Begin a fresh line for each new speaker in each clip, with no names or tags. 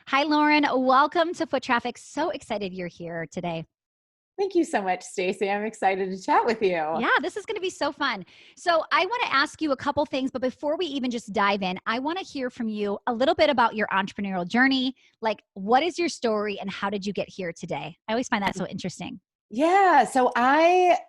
Hi, Lauren. Welcome to Foot Traffic. So excited you're here today.
Thank you so much, Stacey. I'm excited to chat with you.
Yeah, this is going to be so fun. So I want to ask you a couple things, but before we even just dive in, I want to hear from you a little bit about your entrepreneurial journey. Like, what is your story and how did you get here today? I always find that so interesting.
Yeah, so I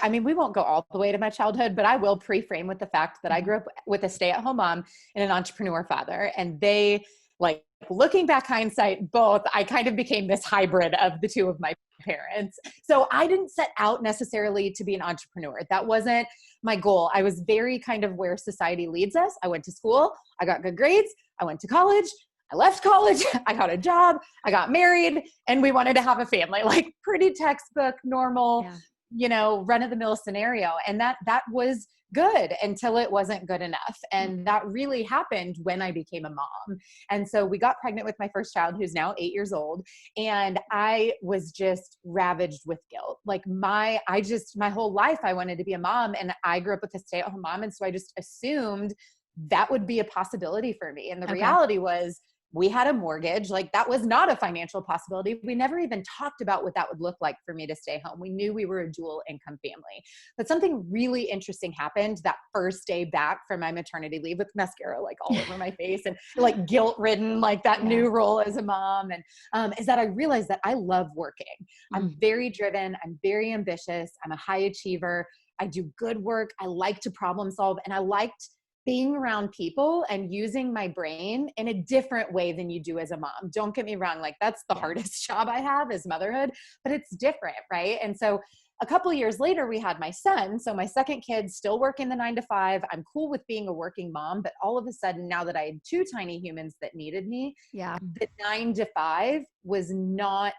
mean, we won't go all the way to my childhood, but I will pre-frame with the fact that I
Mhm.
grew up with a stay-at-home mom and an entrepreneur father, and they like looking back hindsight, both I kind of became this hybrid of the two of my parents. So I didn't set out necessarily to be an entrepreneur. That wasn't my goal. I was very kind of where society leads us. I went to school, I got good grades, I went to college, I left college, I got a job, I got married, and we wanted to have a family, like pretty textbook, normal,
Yeah.
run of the mill scenario. And that was good until it wasn't good enough.
Mm.
And that really happened when I became a mom. And so we got pregnant with my first child, who's now 8 years old. And I was just ravaged with guilt. Like my whole life, I wanted to be a mom, and I grew up with a stay-at-home mom. And so I just assumed that would be a possibility for me. And the
Okay.
reality was, we had a mortgage. Like that was not a financial possibility. We never even talked about what that would look like for me to stay home. We knew we were a dual income family. But something really interesting happened that first day back from my maternity leave, with mascara like all over my face and like guilt ridden, like that
Yeah.
new role as a mom. And is that I realized that I love working. I'm
Mm.
very driven. I'm very ambitious. I'm a high achiever. I do good work. I like to problem solve, and I liked being around people and using my brain in a different way than you do as a mom. Don't get me wrong. Like that's the
Yeah.
hardest job I have, is motherhood, but it's different. Right. And so a couple of years later, we had my son. So my second kid, still working the 9 to 5. I'm cool with being a working mom, but all of a sudden, now that I had two tiny humans that needed me,
Yeah.
the 9 to 5 was not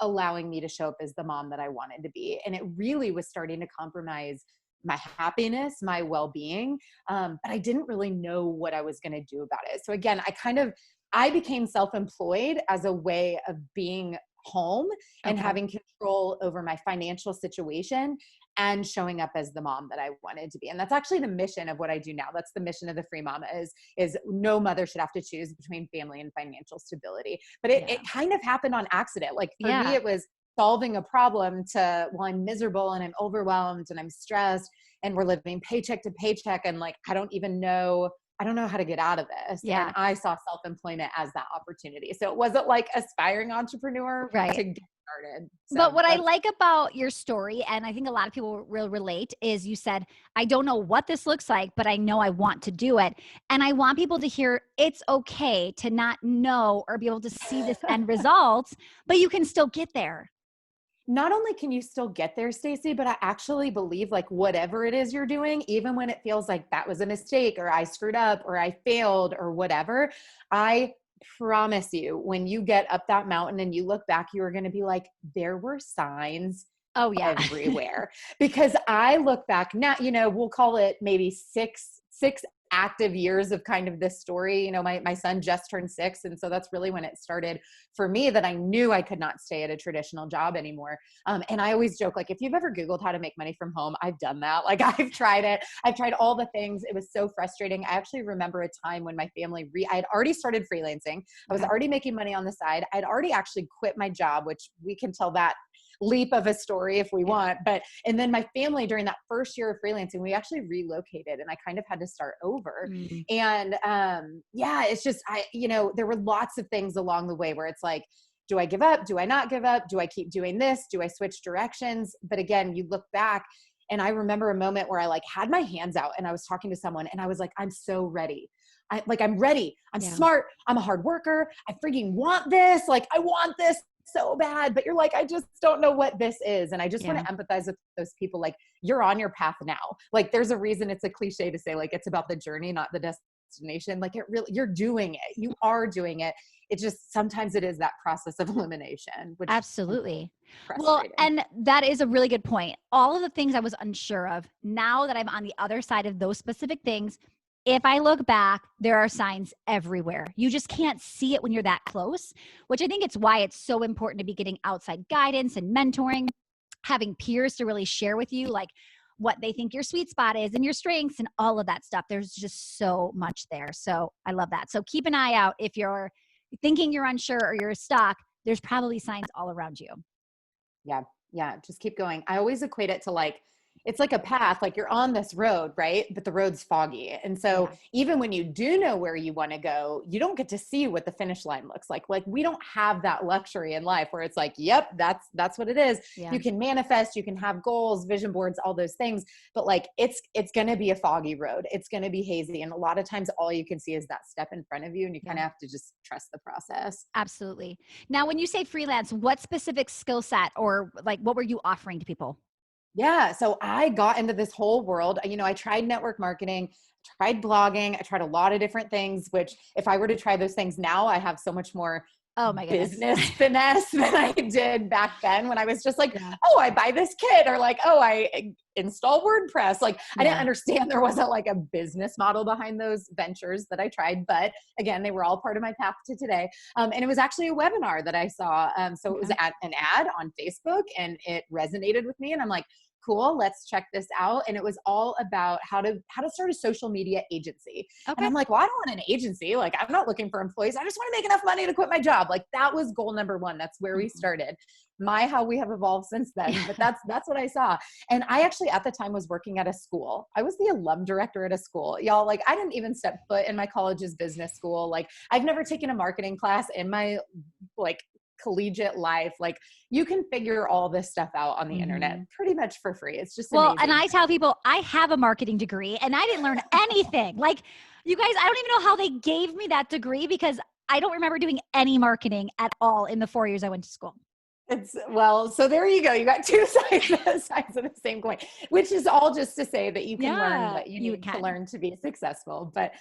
allowing me to show up as the mom that I wanted to be. And it really was starting to compromise my happiness, my well-being. But I didn't really know what I was going to do about it. So again, I became self-employed as a way of being home and
Okay.
having control over my financial situation and showing up as the mom that I wanted to be. And that's actually the mission of what I do now. That's the mission of the Free Mama, is no mother should have to choose between family and financial stability. But it
Yeah.
kind of happened on accident. Like for me,
Yeah.
it was solving a problem to, well, I'm miserable and I'm overwhelmed and I'm stressed and we're living paycheck to paycheck. And like, I don't know how to get out of this. And
Yeah.
I saw self-employment as that opportunity. So it wasn't like aspiring entrepreneur
Right.
to get started.
But
So
what I
that's,
like about your story, and I think a lot of people will relate, is you said, I don't know what this looks like, but I know I want to do it. And I want people to hear it's okay to not know or be able to see this end result, but you can still get there.
not only can you still get there, Stacey, but I actually believe like whatever it is you're doing, even when it feels like that was a mistake or I screwed up or I failed or whatever, I promise you, when you get up that mountain and you look back, you are going to be like, there were signs
Oh, yeah.
everywhere. Because I look back now, we'll call it maybe six active years of kind of this story. My son just turned 6. And so that's really when it started for me, that I knew I could not stay at a traditional job anymore. And I always joke, like, if you've ever Googled how to make money from home, I've done that. Like I've tried it. I've tried all the things. It was so frustrating. I actually remember a time when my family, I had already started freelancing. I was
Okay.
already making money on the side. I'd already actually quit my job, which we can tell that leap of a story if we
Yeah.
want. And then my family, during that first year of freelancing, we actually relocated and I kind of had to start over.
Mm.
And yeah, it's just, there were lots of things along the way where it's like, do I give up? Do I not give up? Do I keep doing this? Do I switch directions? But again, you look back, and I remember a moment where I like had my hands out and I was talking to someone and I was like, I'm so ready. I'm ready. I'm
Yeah.
smart. I'm a hard worker. I freaking want this. Like I want this so bad, but you're like, I just don't know what this is. And I just want
Yeah.
to empathize with those people. Like you're on your path now. Like there's a reason it's a cliche to say like, it's about the journey, not the destination. Like it really, you're doing it. You are doing it. It just, sometimes it is that process of elimination, which can be
Absolutely. Well,
frustrating.
and that is a really good point. All of the things I was unsure of, now that I'm on the other side of those specific things, if I look back, there are signs everywhere. You just can't see it when you're that close, which I think it's why it's so important to be getting outside guidance and mentoring, having peers to really share with you like what they think your sweet spot is and your strengths and all of that stuff. There's just so much there. So I love that. So keep an eye out if you're thinking you're unsure or you're stuck, there's probably signs all around you.
Yeah. Yeah. Just keep going. I always equate it to like, it's like a path, like you're on this road, right? But the road's foggy. And so
Yeah.
even when you do know where you want to go, you don't get to see what the finish line looks like. Like we don't have that luxury in life where it's like, yep, that's what it is.
Yeah.
You can manifest, you can have goals, vision boards, all those things, but like it's going to be a foggy road. It's going to be hazy. And a lot of times all you can see is that step in front of you, and you kind of have to just trust the process.
Absolutely. Now, when you say freelance, what specific skill set or like what were you offering to people?
Yeah. So I got into this whole world. I tried network marketing, tried blogging. I tried a lot of different things, which if I were to try those things now, I have so much more
Oh my goodness.
business finesse than I did back then when I was just like,
Yeah.
oh, I buy this kit, or like, oh, I install WordPress. Like I didn't understand there wasn't like a business model behind those ventures that I tried. But again, they were all part of my path to today. And it was actually a webinar that I saw. So it was an ad on Facebook, and it resonated with me. And I'm like, cool, let's check this out. And it was all about how to start a social media agency.
Okay.
And I'm like, well, I don't want an agency. Like I'm not looking for employees. I just want to make enough money to quit my job. Like that was goal number one. That's where we started. How we have evolved since then, but that's what I saw. And I actually at the time was working at a school. I was the alum director at a school. Y'all, like I didn't even step foot in my college's business school. Like I've never taken a marketing class in my like collegiate life. Like you can figure all this stuff out on the internet pretty much for free. It's just amazing.
And I tell people I have a marketing degree and I didn't learn anything. Like you guys, I don't even know how they gave me that degree because I don't remember doing any marketing at all in the 4 years I went to school.
So there you go. You got two sides of the same coin, which is all just to say that you can learn what you need to learn to be successful. But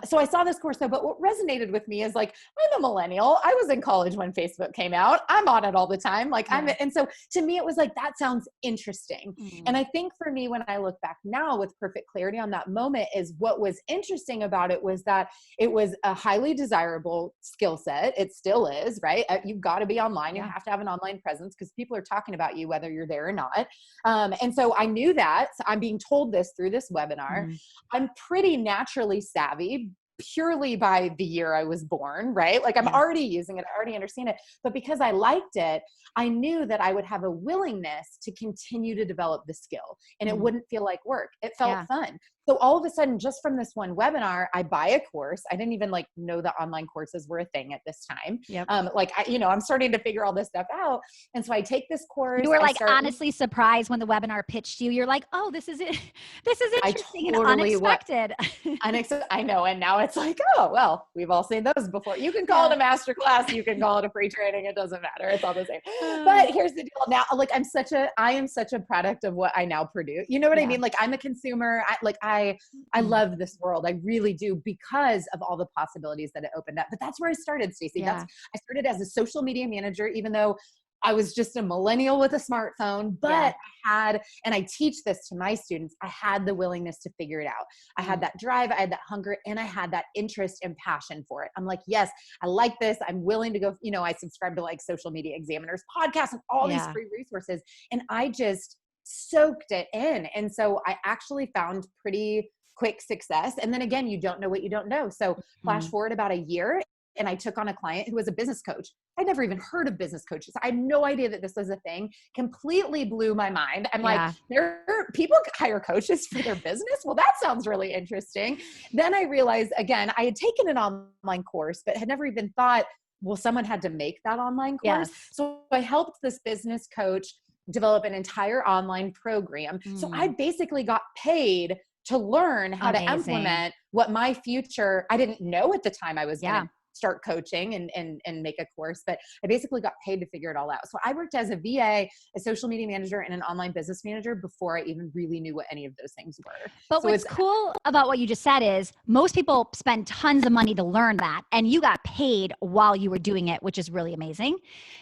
so I saw this course though, but what resonated with me is like, I'm a millennial. I was in college when Facebook came out. I'm on it all the time. Like and so to me, it was like, that sounds interesting. And I think for me, when I look back now with perfect clarity on that moment, is what was interesting about it was that it was a highly desirable skill set. It still is, right? You've got to be online. You have to have an online presence because people are talking about you whether you're there or not. And so I knew that. So I'm being told this through this webinar. I'm pretty naturally savvy purely by the year I was born, right? Like I'm already using it. I already understand it. But because I liked it, I knew that I would have a willingness to continue to develop the skill, and it wouldn't feel like work. It felt fun. So all of a sudden, just from this one webinar, I buy a course. I didn't even like know that online courses were a thing at this time. I'm starting to figure all this stuff out. And so I take this course.
You were like honestly surprised when the webinar pitched you. You're like, oh, this is it. This is interesting and unexpected.
I know. And now it's like, oh, well, we've all seen those before. You can call it a master class. You can call it a free training. It doesn't matter. It's all the same. But here's the deal. Now, like I am such a product of what I now produce. You know what I mean? Like I'm a consumer. I love this world. I really do, because of all the possibilities that it opened up. But that's where I started, Stacey. I started as a social media manager, even though I was just a millennial with a smartphone, but and I teach this to my students, I had the willingness to figure it out. I had that drive, I had that hunger, and I had that interest and passion for it. I'm like, yes, I like this. I'm willing to go, I subscribe to like Social Media Examiner's podcast and all these free resources. And I just soaked it in. And so I actually found pretty quick success. And then again, you don't know what you don't know. So flash forward about a year, and I took on a client who was a business coach. I'd never even heard of business coaches. I had no idea that this was a thing. Completely blew my mind. I'm like, people hire coaches for their business? Well, that sounds really interesting. Then I realized, again, I had taken an online course, but had never even thought, well, someone had to make that online course. So I helped this business coach develop an entire online program. So I basically got paid to learn how to implement what my future, I didn't know at the time I was going to start coaching and make a course, but I basically got paid to figure it all out. So I worked as a VA, a social media manager, and an online business manager before I even really knew what any of those things were.
But what's cool about what you just said is most people spend tons of money to learn that, and you got paid while you were doing it, which is really amazing.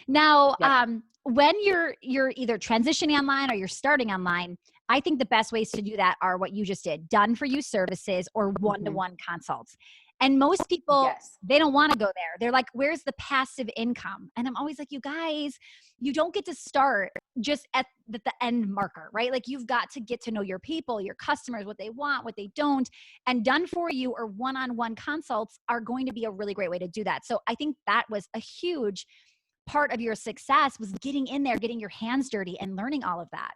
Now, when you're either transitioning online or you're starting online, I think the best ways to do that are what you just did, done for you services or one-to-one consults. And most people, they don't want to go there. They're like, where's the passive income? And I'm always like, you guys, you don't get to start just at the end marker, right? Like you've got to get to know your people, your customers, what they want, what they don't, and done for you or one-on-one consults are going to be a really great way to do that. So I think that was a huge part of your success, was getting in there, getting your hands dirty and learning all of that.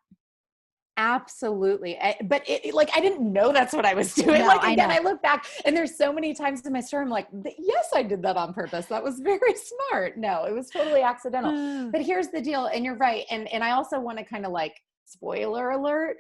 Absolutely. But like, I didn't know that's what I was doing.
No,
Like,
I
again,
know.
I look back and there's so many times in my story, I'm like, yes, I did that on purpose. That was very smart. No, it was totally accidental. But here's the deal. And you're right. And I also want to kind of like, spoiler alert,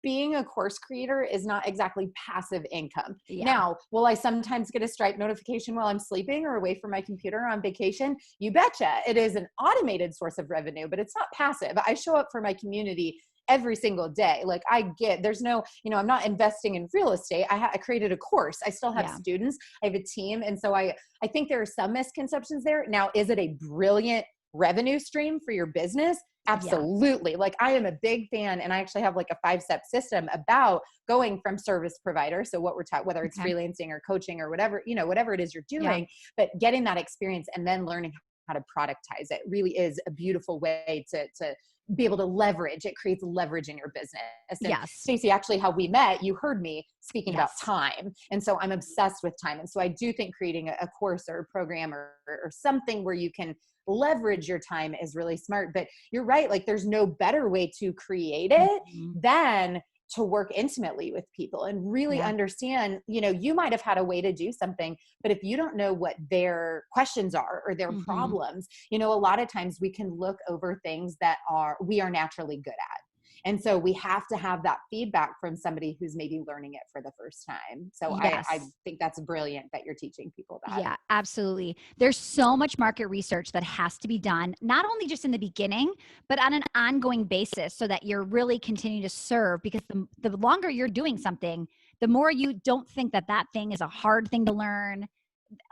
being a course creator is not exactly passive income.
Yeah.
Now, will I sometimes get a Stripe notification while I'm sleeping or away from my computer on vacation? You betcha. It is an automated source of revenue, but it's not passive. I show up for my community every single day. Like there's no, I'm not investing in real estate. I created a course. I still have students. I have a team. And so I think there are some misconceptions there. Now, is it a brilliant revenue stream for your business? Absolutely. Like I am a big fan, and I actually have like a 5-step system about going from service provider. So what we're talking, whether it's freelancing or coaching or whatever, whatever it is you're doing, but getting that experience and then learning how to productize it really is a beautiful way to be able to leverage. It creates leverage in your business. And Stacey, actually how we met, you heard me speaking about time. And so I'm obsessed with time. And so I do think creating a course or a program or something where you can leverage your time is really smart. But you're right. Like there's no better way to create it than to work intimately with people and really understand, you might have had a way to do something, but if you don't know what their questions are or their problems, a lot of times we can look over things that we are naturally good at. And so we have to have that feedback from somebody who's maybe learning it for the first time. So I think that's brilliant that you're teaching people that.
Yeah, absolutely. There's so much market research that has to be done, not only just in the beginning, but on an ongoing basis so that you're really continuing to serve, because the longer you're doing something, the more you don't think that thing is a hard thing to learn.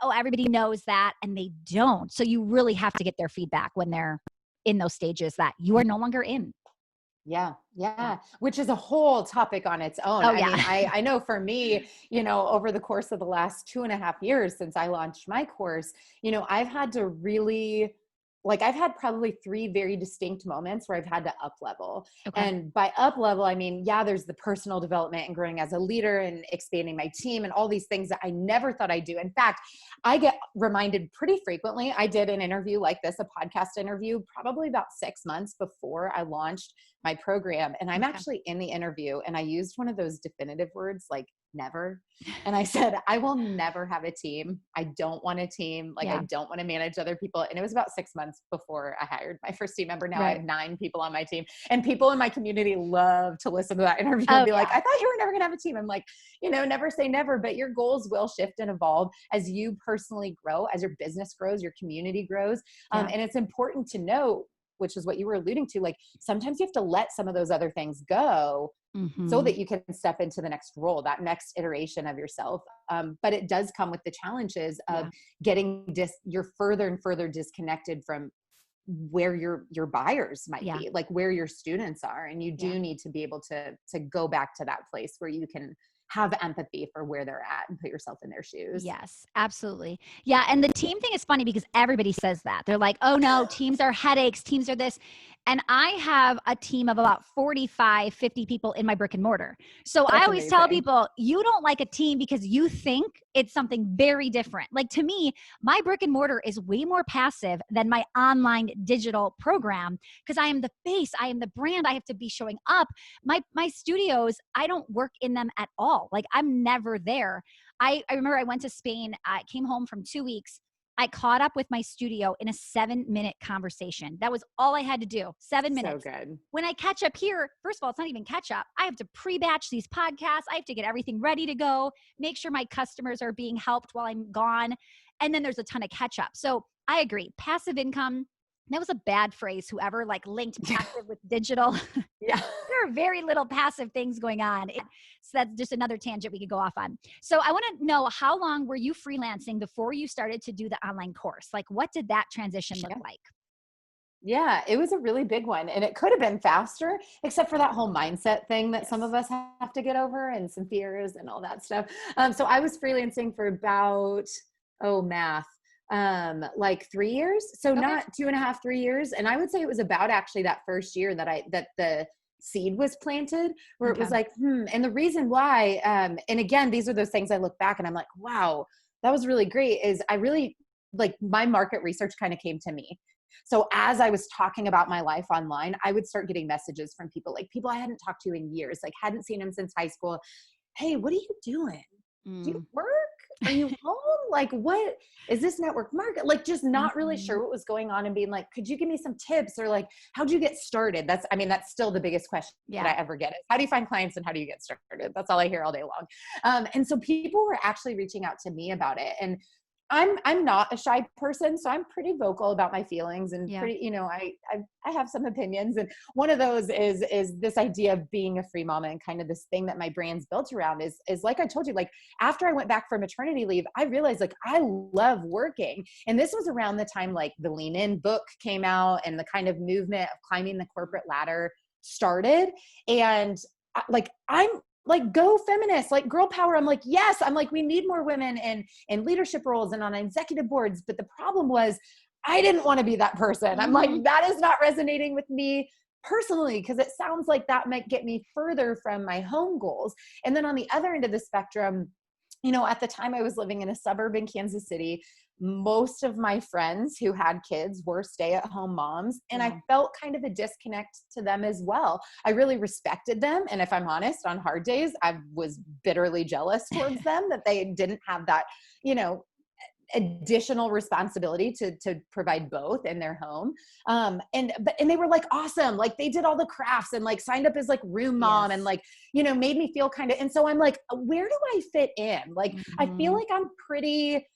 Oh, everybody knows that, and they don't. So you really have to get their feedback when they're in those stages that you are no longer in.
Yeah. Which is a whole topic on its own.
Oh,
I mean, I know for me, over the course of the last 2.5 years since I launched my course, I've had to really, I've had probably 3 very distinct moments where I've had to up level. And by up level, I mean, there's the personal development and growing as a leader and expanding my team and all these things that I never thought I'd do. In fact, I get reminded pretty frequently. I did an interview like this, a podcast interview, probably about 6 months before I launched my program. And I'm actually in the interview, and I used one of those definitive words like never. And I said, I will never have a team. I don't want a team. I don't want to manage other people. And it was about 6 months before I hired my first team member. Now I have 9 people on my team, and people in my community love to listen to that interview and be like, I thought you were never going to have a team. I'm like, never say never, but your goals will shift and evolve as you personally grow, as your business grows, your community grows. And it's important to know, which is what you were alluding to, like sometimes you have to let some of those other things go so that you can step into the next role, that next iteration of yourself. But it does come with the challenges of getting you're further and further disconnected from where your buyers might be, like where your students are. And you do need to be able to go back to that place where you can have empathy for where they're at and put yourself in their shoes.
Yes, absolutely. Yeah. And the team thing is funny because everybody says that. They're like, oh no, teams are headaches, teams are this. And I have a team of about 45, 50 people in my brick and mortar. So I always tell people, you don't like a team because you think it's something very different. Like to me, my brick and mortar is way more passive than my online digital program because I am the face, I am the brand, I have to be showing up. My studios, I don't work in them at all. Like I'm never there. I remember I went to Spain. I came home from 2 weeks. I caught up with my studio in a 7-minute conversation. That was all I had to do. 7 minutes.
So good.
When I catch up here, first of all, it's not even catch up. I have to pre-batch these podcasts. I have to get everything ready to go, make sure my customers are being helped while I'm gone. And then there's a ton of catch up. So I agree. Passive income. That was a bad phrase. Whoever linked passive with digital.
Yeah.
There are very little passive things going on. So that's just another tangent we could go off on. So I want to know, how long were you freelancing before you started to do the online course? Like what did that transition look like?
Yeah, it was a really big one, and it could have been faster, except for that whole mindset thing that some of us have to get over and some fears and all that stuff. So I was freelancing for about, like 3 years. So
Okay.
not 2.5, 3 years. And I would say it was about actually that first year that the seed was planted, where it was
Okay.
like, and the reason why, and again, these are those things I look back and I'm like, wow, that was really great, is I really, like, my market research kind of came to me. So as I was talking about my life online, I would start getting messages from people, like people I hadn't talked to in years, like hadn't seen them since high school. Hey, what are you doing? Do you work? Are you home? Like, what is this network market? Like, just not really sure what was going on, and being like, could you give me some tips? Or like, how'd you get started? That's still the biggest question that I ever get, is how do you find clients and how do you get started? That's all I hear all day long. And so people were actually reaching out to me about it. And I'm not a shy person, so I'm pretty vocal about my feelings, and pretty, I have some opinions. And one of those is this idea of being a free mama, and kind of this thing that my brand's built around is like I told you, like after I went back for maternity leave, I realized like I love working. And this was around the time like the Lean In book came out and the kind of movement of climbing the corporate ladder started. And I'm like, go feminist, like girl power. I'm like, yes, I'm like, we need more women in leadership roles and on executive boards. But the problem was I didn't want to be that person. I'm like, that is not resonating with me personally, because it sounds like that might get me further from my home goals. And then on the other end of the spectrum, at the time I was living in a suburb in Kansas City. Most of my friends who had kids were stay-at-home moms, and I felt kind of a disconnect to them as well. I really respected them, and if I'm honest, on hard days, I was bitterly jealous towards them that they didn't have that, additional responsibility to provide both in their home. And they were like awesome. Like they did all the crafts and like signed up as like room mom and like, made me feel kind of, and so I'm like, where do I fit in? Like, I feel like I'm pretty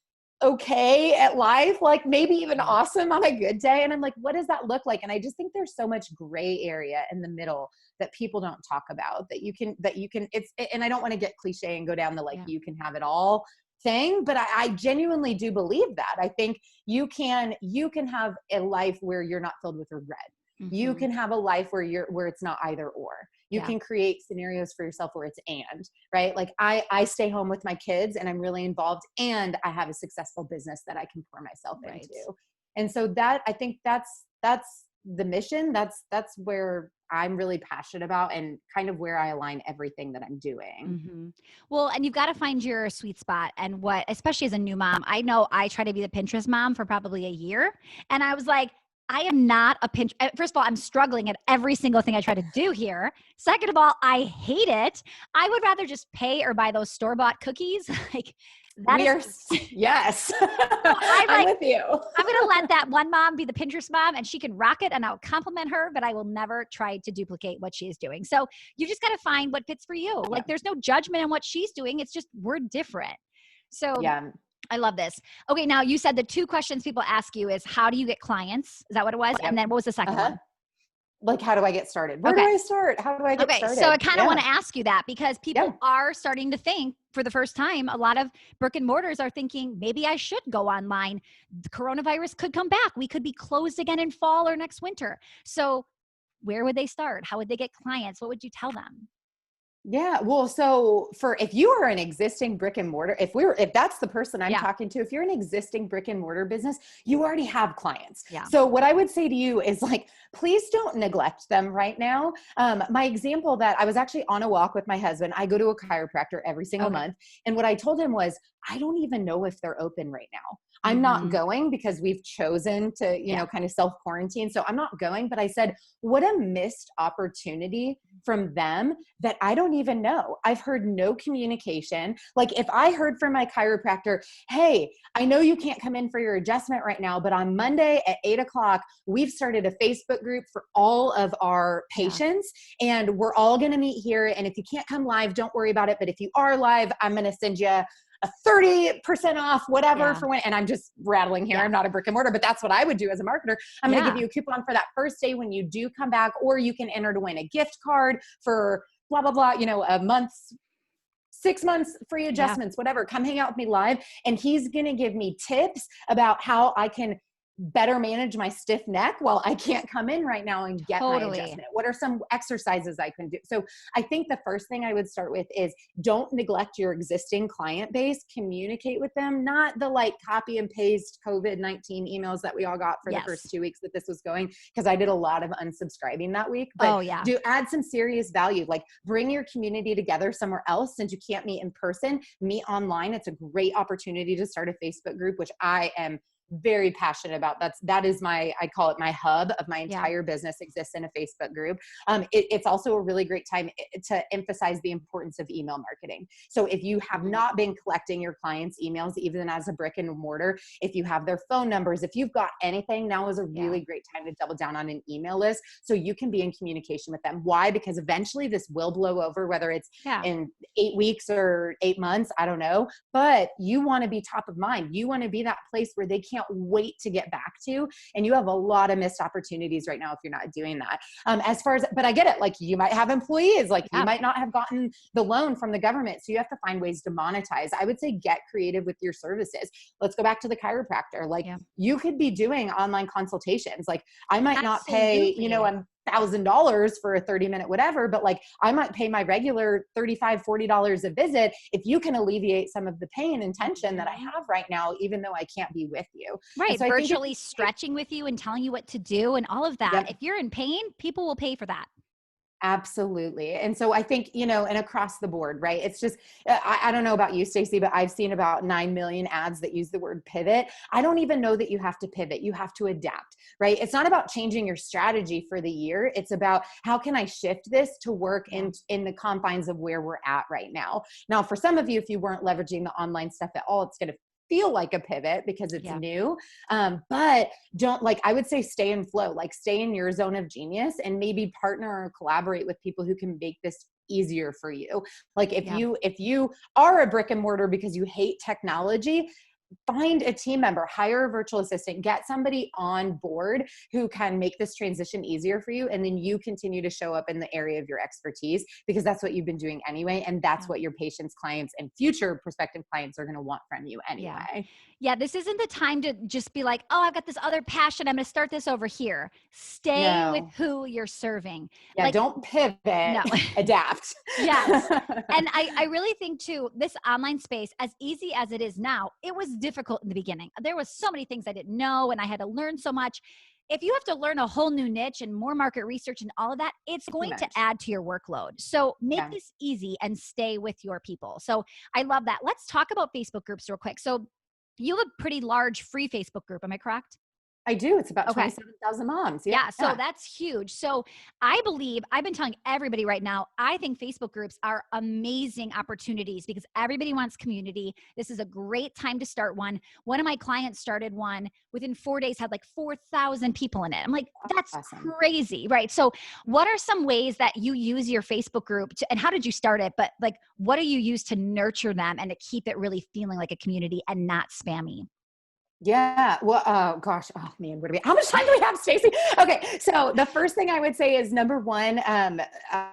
okay at life, like maybe even awesome on a good day. And I'm like, what does that look like? And I just think there's so much gray area in the middle that people don't talk about, that you can, and I don't want to get cliche and go down the, like, you can have it all thing, but I genuinely do believe that. I think you can have a life where you're not filled with regret. You can have a life where it's not either or. You can create scenarios for yourself where it's and, right? Like I stay home with my kids and I'm really involved, and I have a successful business that I can pour myself into. And so that, I think that's the mission. That's where I'm really passionate about, and kind of where I align everything that I'm doing.
Well, and you've got to find your sweet spot. And what, especially as a new mom, I know I try to be the Pinterest mom for probably a year. And I was like, I am not a Pinterest. First of all, I'm struggling at every single thing I try to do here. Second of all, I hate it. I would rather just pay or buy those store-bought cookies. Like
yes.
I'm
with you.
I'm going to let that one mom be the Pinterest mom, and she can rock it, and I'll compliment her, but I will never try to duplicate what she is doing. So you just got to find what fits for you. Like there's no judgment in what she's doing. It's just, we're different. So I love this. Okay. Now you said the two questions people ask you is, how do you get clients? Is that what it was? And then what was the second one?
Like, how do I get started? Where do I start? How do I get started?
So I kind of want to ask you that, because people are starting to think for the first time, a lot of brick and mortars are thinking, maybe I should go online. The coronavirus could come back. We could be closed again in fall or next winter. So where would they start? How would they get clients? What would you tell them?
Yeah. Well, so if you are an existing brick and mortar, if that's the person I'm talking to, if you're an existing brick and mortar business, you already have clients. So what I would say to you is, like, please don't neglect them right now. My example, that I was actually on a walk with my husband. I go to a chiropractor every single month. And what I told him was, I don't even know if they're open right now. I'm not going, because we've chosen to, kind of self-quarantine. So I'm not going, but I said, what a missed opportunity from them that I don't even know. I've heard no communication. Like, if I heard from my chiropractor, hey, I know you can't come in for your adjustment right now, but on Monday at 8:00, we've started a Facebook group for all of our patients, and we're all going to meet here. And if you can't come live, don't worry about it. But if you are live, I'm going to send you a 30% off, whatever, for when, and I'm just rattling here. I'm not a brick and mortar, but that's what I would do as a marketer. I'm going to give you a coupon for that first day when you do come back, or you can enter to win a gift card for blah, blah, blah, a month, 6 months free adjustments, whatever. Come hang out with me live. And he's going to give me tips about how I can better manage my stiff neck while I can't come in right now and get my
Totally.
adjustment? What are some exercises I can do? So I think the first thing I would start with is don't neglect your existing client base. Communicate with them, not the like copy and paste COVID-19 emails that we all got for the first 2 weeks that this was going, because I did a lot of unsubscribing that week. But do add some serious value, like bring your community together somewhere else. Since you can't meet in person, meet online. It's a great opportunity to start a Facebook group, which I am very passionate about. That is my, I call it my hub of my entire business exists in a Facebook group. It's also a really great time to emphasize the importance of email marketing. So if you have not been collecting your clients' emails, even as a brick and mortar, if you have their phone numbers, if you've got anything, now is a really great time to double down on an email list so you can be in communication with them. Why? Because eventually this will blow over, whether it's in 8 weeks or 8 months, I don't know, but you want to be top of mind. You want to be that place where they can't wait to get back to. And you have a lot of missed opportunities right now if you're not doing that. But I get it. Like you might have employees, like you might not have gotten the loan from the government. So you have to find ways to monetize. I would say get creative with your services. Let's go back to the chiropractor. Like you could be doing online consultations. Like I might not pay, $1,000 for a 30-minute whatever, but like I might pay my regular $35, $40 a visit if you can alleviate some of the pain and tension that I have right now, even though I can't be with you.
Right.
So
virtually stretching with you and telling you what to do and all of that. If you're in pain, people will pay for that.
Absolutely. And so I think, and across the board, right? It's just, I don't know about you, Stacey, but I've seen about 9 million ads that use the word pivot. I don't even know that you have to pivot. You have to adapt, right? It's not about changing your strategy for the year. It's about how can I shift this to work in the confines of where we're at right now. Now, for some of you, if you weren't leveraging the online stuff at all, it's going to feel like a pivot because it's new. But don't, like, I would say stay in flow, like stay in your zone of genius and maybe partner or collaborate with people who can make this easier for you. Like if you are a brick and mortar because you hate technology, find a team member, hire a virtual assistant, get somebody on board who can make this transition easier for you. And then you continue to show up in the area of your expertise because that's what you've been doing anyway. And that's what your patients, clients, and future prospective clients are going to want from you anyway.
Yeah. This isn't the time to just be like, oh, I've got this other passion. I'm going to start this over here. Stay with who you're serving.
Yeah.
Like,
don't pivot, adapt.
Yes. And I really think too, this online space, as easy as it is now, it was difficult in the beginning. There was so many things I didn't know and I had to learn so much. If you have to learn a whole new niche and more market research and all of that, it's going to add to your workload. So make this easy and stay with your people. So I love that. Let's talk about Facebook groups real quick. So you have a pretty large free Facebook group. Am I correct?
I do. It's about 27,000 moms.
So that's huge. So I believe, I've been telling everybody right now, I think Facebook groups are amazing opportunities because everybody wants community. This is a great time to start one. One of my clients started one within 4 days, had like 4,000 people in it. I'm like, that's crazy, right? So what are some ways that you use your Facebook group and how did you start it? But like, what do you use to nurture them and to keep it really feeling like a community and not spammy?
Yeah. Well, oh man, how much time do we have, Stacey? Okay. So the first thing I would say is number one,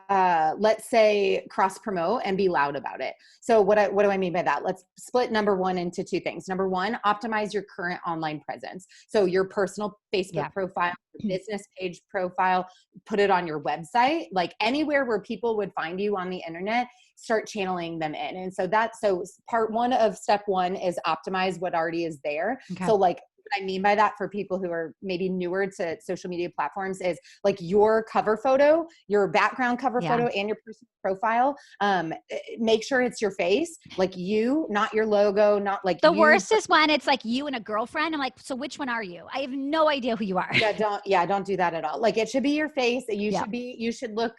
let's say cross promote and be loud about it. So what do I mean by that? Let's split number one into two things. Number one, optimize your current online presence. So your personal Facebook profile, your business page profile, put it on your website, like anywhere where people would find you on the internet, start channeling them in. And so part one of step one is optimize what already is there. Okay. So like what I mean by that for people who are maybe newer to social media platforms is like your cover photo, your background cover photo and your personal profile. Make sure it's your face, like you, not your logo, not like
the worst is when it's like you and a girlfriend. I'm like, so which one are you? I have no idea who you are.
Don't do that at all. Like it should be your face. You should look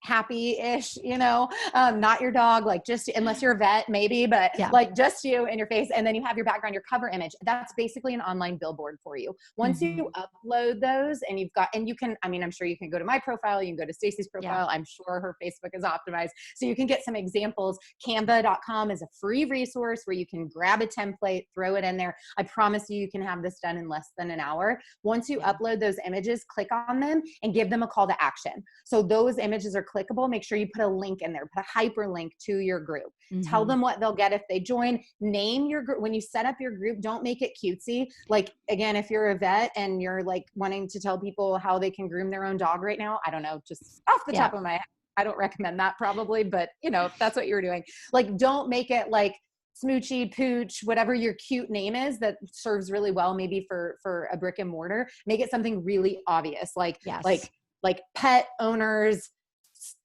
happy-ish, not your dog, like just unless you're a vet maybe, but like just you and your face. And then you have your background, your cover image. That's basically an online billboard for you. Once you upload those and you can, I'm sure you can go to my profile, you can go to Stacey's profile. I'm sure her Facebook is optimized. So you can get some examples. Canva.com is a free resource where you can grab a template, throw it in there. I promise you can have this done in less than an hour. Once you upload those images, click on them and give them a call to action. So those images are clickable, make sure you put a link in there, put a hyperlink to your group. Tell
Mm-hmm.
them what they'll get if they join. Name your group. When you set up your group, don't make it cutesy. Like, again, if you're a vet and you're like wanting to tell people how they can groom their own dog right now, I don't know, just off the top of my head, I don't recommend that probably, but you know, if that's what you're doing, like, don't make it like Smoochy, Pooch, whatever your cute name is that serves really well, maybe for a brick and mortar. Make it something really obvious, like pet owners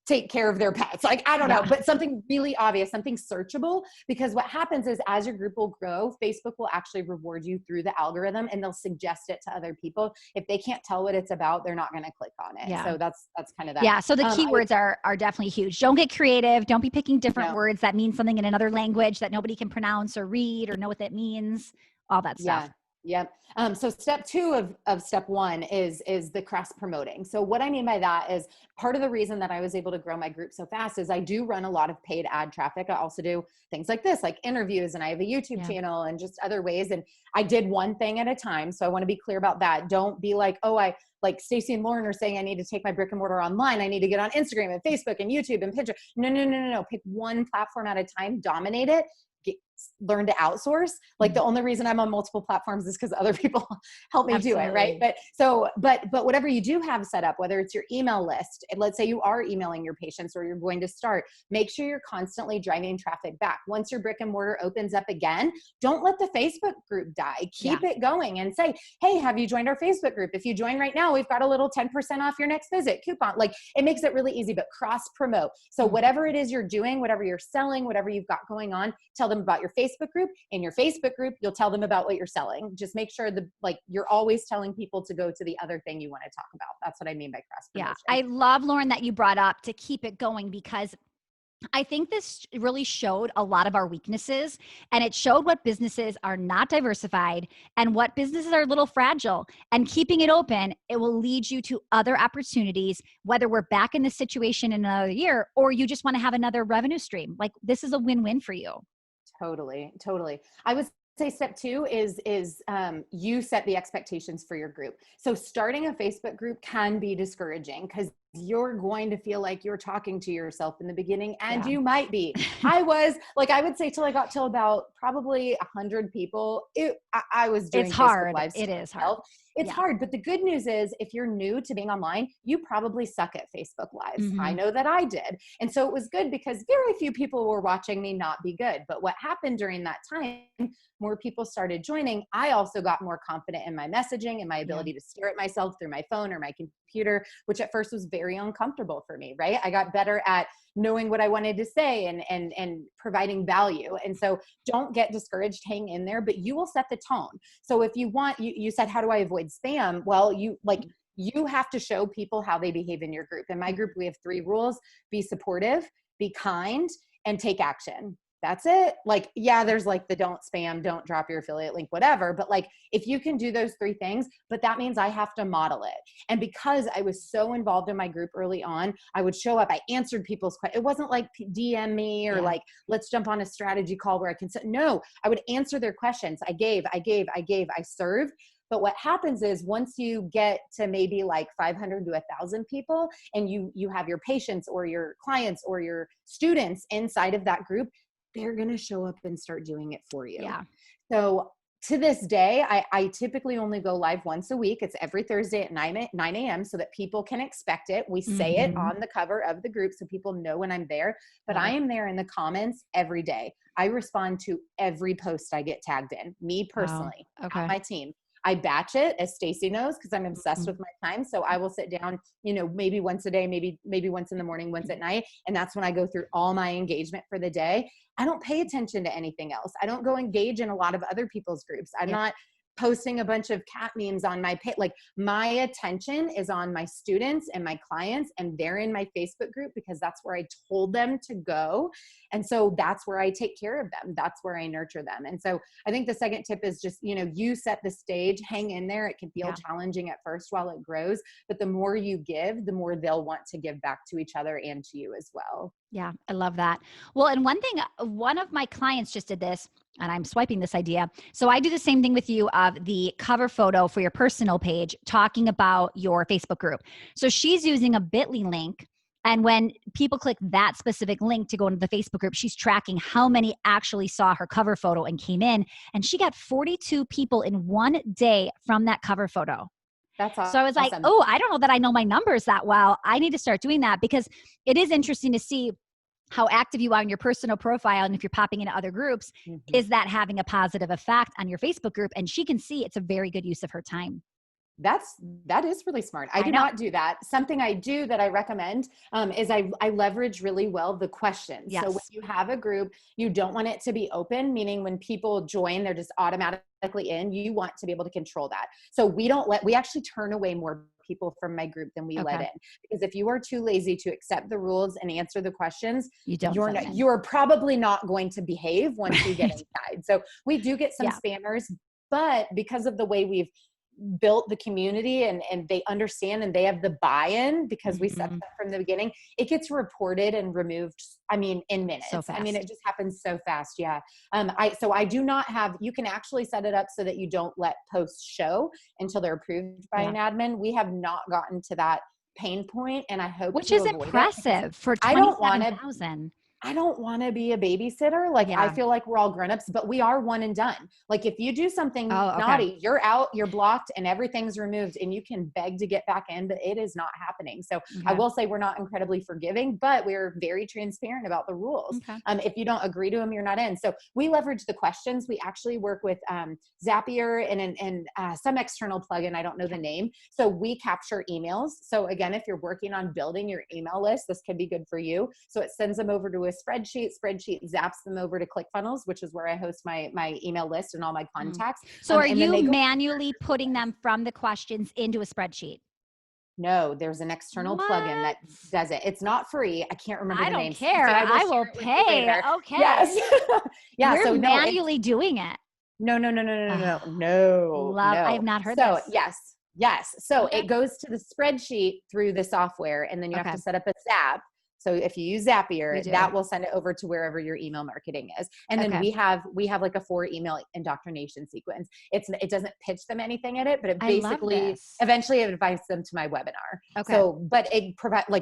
take care of their pets. Like, I don't know, but something really obvious, something searchable, because what happens is as your group will grow, Facebook will actually reward you through the algorithm and they'll suggest it to other people. If they can't tell what it's about, they're not going to click on it. So that's kind of that.
Yeah. So the keywords are definitely huge. Don't get creative. Don't be picking different words that mean something in another language that nobody can pronounce or read or know what that means. All that stuff.
Yep. So step 2 of step 1 is the cross promoting. So what I mean by that is part of the reason that I was able to grow my group so fast is I do run a lot of paid ad traffic. I also do things like this, like interviews, and I have a YouTube channel and just other ways. And I did one thing at a time. So I want to be clear about that. Don't be like, oh, like Stacey and Lauren are saying, I need to take my brick and mortar online. I need to get on Instagram and Facebook and YouTube and Pinterest. No. Pick one platform at a time, dominate it. Learn to outsource. Like the only reason I'm on multiple platforms is because other people help me do it. Right. But whatever you do have set up, whether it's your email list, and let's say you are emailing your patients or you're going to start, make sure you're constantly driving traffic back. Once your brick and mortar opens up again, don't let the Facebook group die. Keep it going and say, hey, have you joined our Facebook group? If you join right now, we've got a little 10% off your next visit coupon. Like, it makes it really easy, but cross promote. So whatever it is you're doing, whatever you're selling, whatever you've got going on, tell them about your Facebook group. In your Facebook group, you'll tell them about what you're selling. Just make sure you're always telling people to go to the other thing you want to talk about. That's what I mean by cross promotion.
Yeah. I love, Lauren, that you brought up to keep it going, because I think this really showed a lot of our weaknesses, and it showed what businesses are not diversified and what businesses are a little fragile. And keeping it open, it will lead you to other opportunities, whether we're back in this situation in another year or you just want to have another revenue stream. Like, this is a win-win for you.
Totally. I would say step 2 is you set the expectations for your group. So starting a Facebook group can be discouraging because you're going to feel like you're talking to yourself in the beginning, and you might be. I would say till I got till about probably 100 people, I was doing
it's
Facebook
hard.
Lives.
It is hard.
It's hard, but the good news is if you're new to being online, you probably suck at Facebook Lives. I know that I did. And so it was good because very few people were watching me not be good. But what happened during that time, more people started joining. I also got more confident in my messaging and my ability to stare at myself through my phone or my computer, which at first was very uncomfortable for me, right? I got better at knowing what I wanted to say and providing value. And so don't get discouraged, hang in there, but you will set the tone. So if you want, you said, how do I avoid spam? Well, you have to show people how they behave in your group. In my group, we have 3 rules: be supportive, be kind, and take action. That's it. Like, there's like the don't spam, don't drop your affiliate link, whatever. But like, if you can do those 3 things, but that means I have to model it. And because I was so involved in my group early on, I would show up, I answered people's questions. It wasn't like DM me or like, let's jump on a strategy call where I can say, no, I would answer their questions. I gave, I served. But what happens is once you get to maybe like 500 to 1,000 people and you have your patients or your clients or your students inside of that group, they're going to show up and start doing it for you. Yeah. So to this day, I typically only go live once a week. It's every Thursday at 9 a.m. so that people can expect it. We say it on the cover of the group so people know when I'm there, but I am there in the comments every day. I respond to every post I get tagged in, me personally, not my team. I batch it, as Stacey knows, because I'm obsessed with my time. So I will sit down, maybe once a day, maybe once in the morning, once at night. And that's when I go through all my engagement for the day. I don't pay attention to anything else. I don't go engage in a lot of other people's groups. I'm not posting a bunch of cat memes on my page. Like, my attention is on my students and my clients, and they're in my Facebook group because that's where I told them to go. And so that's where I take care of them. That's where I nurture them. And so I think the second tip is just, you set the stage, hang in there. It can feel challenging at first while it grows, but the more you give, the more they'll want to give back to each other and to you as well.
Yeah, I love that. Well, and one of my clients just did this, and I'm swiping this idea. So I do the same thing with you of the cover photo for your personal page talking about your Facebook group. So she's using a bit.ly link, And when people click that specific link to go into the Facebook group, she's tracking how many actually saw her cover photo and came in. And she got 42 people in one day from that cover photo.
That's
So I was like,
awesome.
oh, I don't know that I know my numbers that well. I need to start doing that, because it is interesting to see how active you are in your personal profile. And if you're popping into other groups, is that having a positive effect on your Facebook group? And she can see it's a very good use of her time.
That is really smart. I do
know.
not do that. Something I do that I recommend is I leverage really well the questions.
Yes.
So when you have a group, you don't want it to be open, meaning when people join, they're just automatically in. You want to be able to control that. So we actually turn away more people from my group than we let in. Because if you are too lazy to accept the rules and answer the questions, you're probably not going to behave once you get inside. So we do get some spammers, but because of the way we've built the community and they understand and they have the buy-in, because we set that from the beginning, it gets reported and removed, in minutes.
So fast.
It just happens so fast. Yeah. So I do not have, you can actually set it up so that you don't let posts show until they're approved by an admin. We have not gotten to that pain point, and I hope
which is impressive for 27,000.
I don't want to be a babysitter. I feel like we're all grownups, but we are one and done. Like if you do something naughty, you're out, you're blocked, and everything's removed, and you can beg to get back in, but it is not happening. So I will say we're not incredibly forgiving, but we're very transparent about the rules. If you don't agree to them, you're not in. So we leverage the questions. We actually work with Zapier and some external plugin. I don't know the name. So we capture emails. So again, if you're working on building your email list, this could be good for you. So it sends them over to a spreadsheet zaps them over to ClickFunnels, which is where I host my email list and all my contacts.
So are you manually putting them from the questions into a spreadsheet?
No, there's an external plugin that does it. It's not free. I can't remember the name.
I don't care. I will pay. Okay.
Yes. Yeah.
We're manually doing it.
No.
I have not heard this.
Yes. So it goes to the spreadsheet through the software, and then you have to set up a Zap. So if you use Zapier, that will send it over to wherever your email marketing is. And then we have like a 4 email indoctrination sequence. It doesn't pitch them anything in it, but it basically eventually it invites them to my webinar. So, but it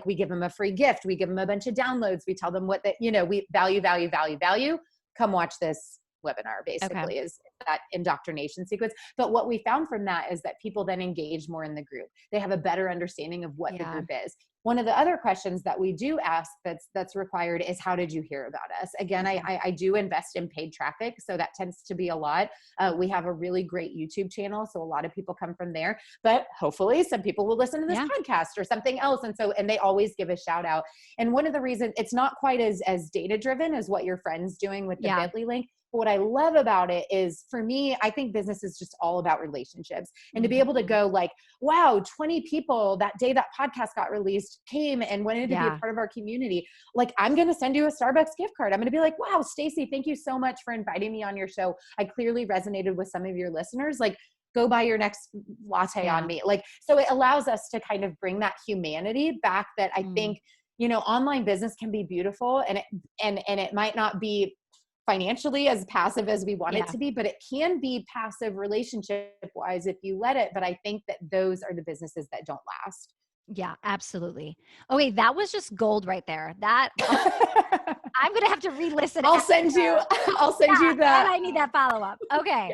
we give them a free gift. We give them a bunch of downloads. We tell them what we value. Come watch this webinar, basically is that indoctrination sequence. But what we found from that is that people then engage more in the group. They have a better understanding of what the group is. One of the other questions that we do ask that's required is, how did you hear about us? Again, I do invest in paid traffic, so that tends to be a lot. We have a really great YouTube channel, so a lot of people come from there, but hopefully some people will listen to this podcast or something else. And they always give a shout out. And one of the reasons it's not quite as data driven as what your friend's doing with the Bitly link. But what I love about it is, for me, I think business is just all about relationships, and to be able to go like, wow, 20 people that day that podcast got released came and wanted to be a part of our community. Like, I'm going to send you a Starbucks gift card. I'm going to be like, wow, Stacy, thank you so much for inviting me on your show. I clearly resonated with some of your listeners. Like, go buy your next latte on me. Like, so it allows us to kind of bring that humanity back that I think, online business can be beautiful, and it might not be financially as passive as we want it to be, but it can be passive relationship wise if you let it. But I think that those are the businesses that don't last.
Yeah, absolutely. Okay. That was just gold right there. That I'm going to have to re-listen.
I'll send you that.
I need that follow-up. Okay.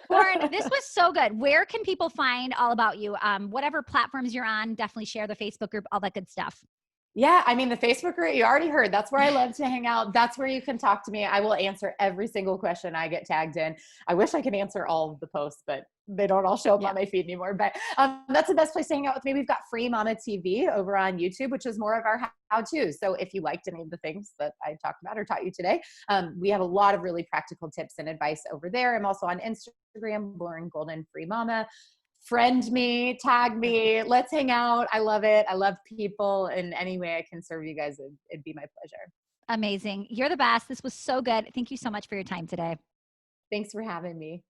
Lauren, this was so good. Where can people find all about you? Whatever platforms you're on, definitely share the Facebook group, all that good stuff.
Yeah. The Facebook group, you already heard. That's where I love to hang out. That's where you can talk to me. I will answer every single question I get tagged in. I wish I could answer all of the posts, but they don't all show up on my feed anymore. But that's the best place to hang out with me. We've got Free Mama TV over on YouTube, which is more of our how-to. So if you liked any of the things that I talked about or taught you today, we have a lot of really practical tips and advice over there. I'm also on Instagram, Lauren Golden Free Mama. Friend me, tag me, let's hang out. I love it. I love people, and any way I can serve you guys, it'd be my pleasure.
Amazing. You're the best. This was so good. Thank you so much for your time today.
Thanks for having me.